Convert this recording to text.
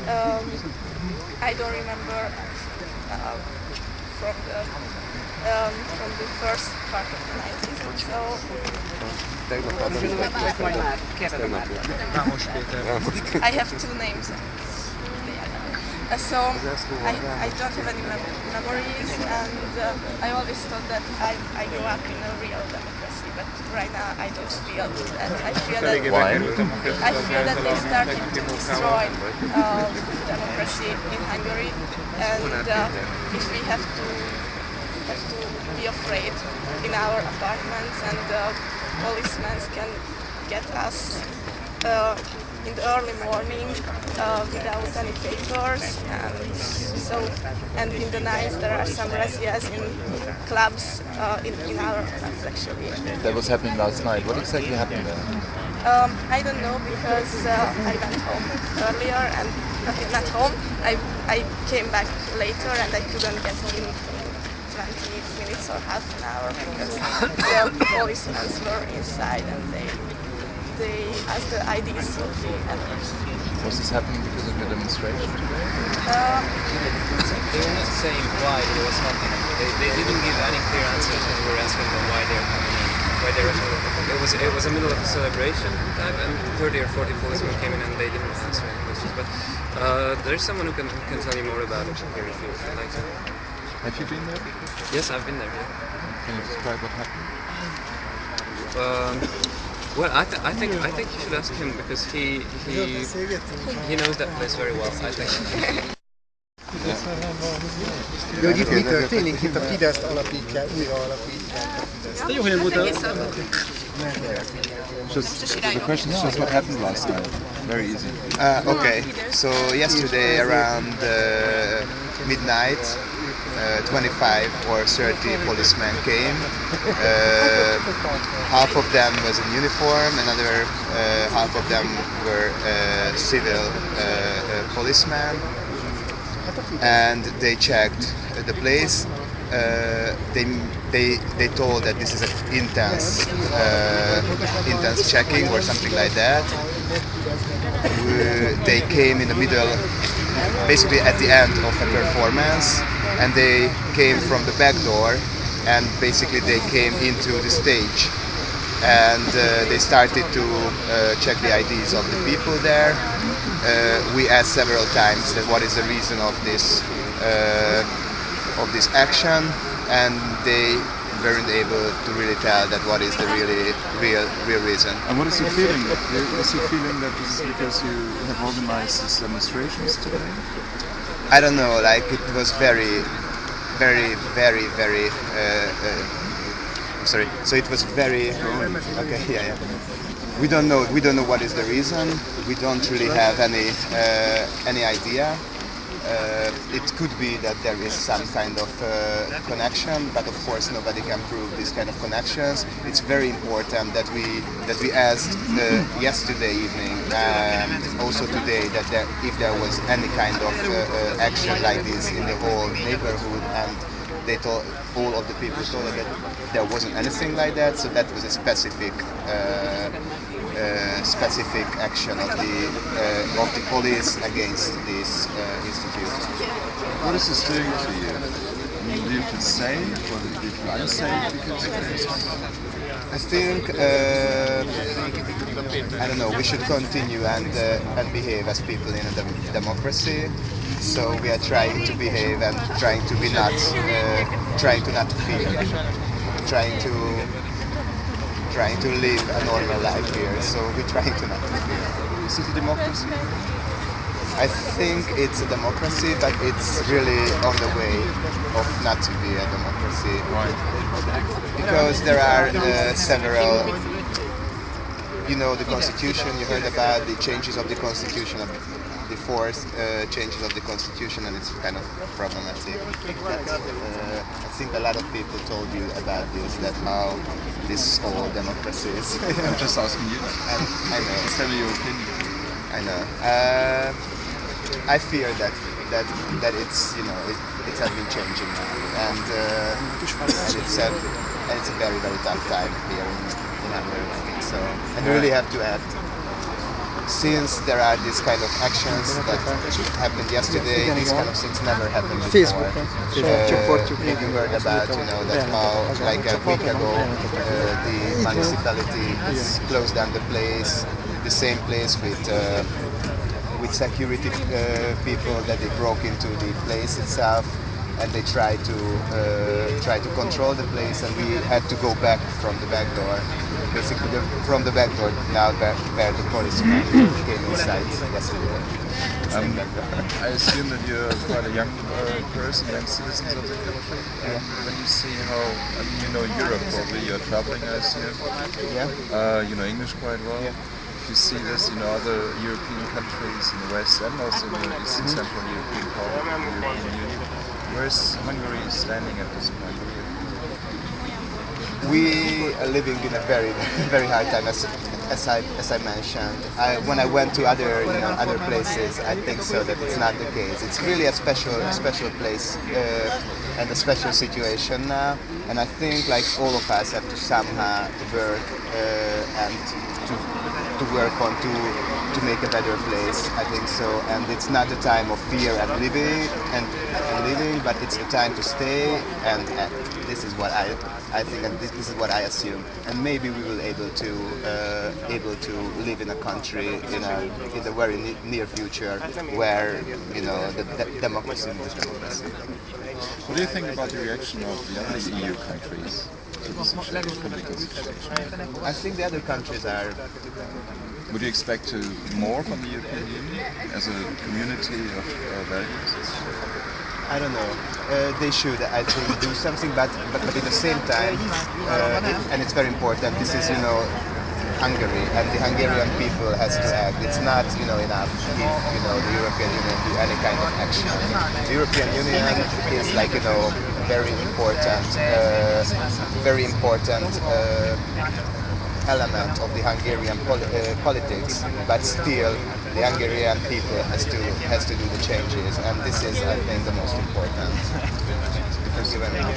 Um, I don't remember uh, from the from the first part of the 90s. So I have two names. So I don't have any memories, and I always thought that I grew up in a real democracy, but right now I don't feel that. Why? I feel that they started to destroy democracy in Hungary, and if we have to be afraid in our apartments, and policemen can get us in the early morning without any papers, and in the night there are some razzias in clubs, in our clubs actually. That was happening last night. What exactly happened there? I don't know because I went home earlier, and not home. I came back later, and I couldn't get in 20 minutes or half an hour because the policemen were inside, and they asked the IDs of the members. Was this happening because of the demonstration today? They were not saying why it was happening. They didn't give any clear answers when we were asking them why they're coming in. Why they're it was a middle of a celebration time, and 30 or 40 policemen came in and they didn't answer any questions. But there's someone who can tell you more about it here if you'd like to. Have you been there? Yes, I've been there. Yeah. Can you describe what happened? Well, I think you should ask him because he knows that place very well. I think. De hogy itt mi történik? Itt a Fideszt alapítják, újra alapítják a Fideszt. The question is just what happened last night. Very easy. Okay, so yesterday around midnight, 25 or 30 policemen came. Half of them was in uniform, another half of them were civil policemen, and they checked the place. They told that this is an intense checking or something like that. They came in the middle, basically at the end of a performance, and they came from the back door, and basically they came into the stage, and they started to check the IDs of the people there. We asked several times that what is the reason of this action, and they weren't able to really tell that what is the real reason. And what is your feeling? Is your feeling that this is because you have organized these demonstrations today? I don't know, like it was very sorry. So it was very okay. Yeah. We don't know what is the reason. We don't really have any idea. It could be that there is some kind of connection, but of course nobody can prove this kind of connections. It's very important that we asked yesterday evening and also today that if there was any kind of action like this in the whole neighborhood, and they told all of the people told that there wasn't anything like that. So that was a specific action of the police against this institute. What is this doing to you? Do you feel safe, or do you feel unsafe because of this? I think I don't know. We should continue and behave as people in a democracy. So we are trying to behave and trying to not fear, trying to live a normal life here. So we're trying to not fear. Is it a democracy? I think it's a democracy, but it's really on the way of not to be a democracy. Why? Because there are several, the constitution, you heard about the changes of the constitution, the forced changes of the constitution, and it's kind of problematic. I think a lot of people told you about this, that how this whole democracy is. I'm just asking you. I know. Just tell me your opinion. I know. I fear that it's it has been changing now, and it's a very tough time here in Hungary, I think so, and we really have to act. since there are these kind of actions that happened yesterday, these kind of things never happened before. Maybe you heard about, that how like a week ago the municipality closed down the place, the same place with security people, that they broke into the place itself and they tried to control the place, and we had to go back from the back door. Basically, from the back door now where the policeman came inside yesterday. I assume that you're quite a young person, young citizens of the country. And when you see how, you know Europe probably, you're traveling, I assume. Yeah. You know English quite well. Yeah. If you see this, other European countries in the West and also in the East and Central European part of the European Union, where's Hungary standing at this point? We are living in a very, very hard time, as I mentioned. When I went to other places, I think so that it's not the case. It's really a special place and a special situation now. And I think like all of us have to somehow work and to work on to make a better place. I think so. And it's not the time of fear and living, but it's the time to stay and act. This is what I think, and this is what I assume. And maybe we will able to live in a country in the very near future where the democracy means democracy. What do you think about the reaction of the other EU countries to the political situation? I think the other countries are. Would you expect more from the European Union as a community of values? I don't know. They should, I think, do something, but at the same time, and it's very important. This is, Hungary, and the Hungarian people has to act. It's not, enough if the European Union do any kind of action. The European Union is like, very important element of the Hungarian politics, but still the Hungarian people has to do the changes, and this is, I think, the most important. Thank you very much.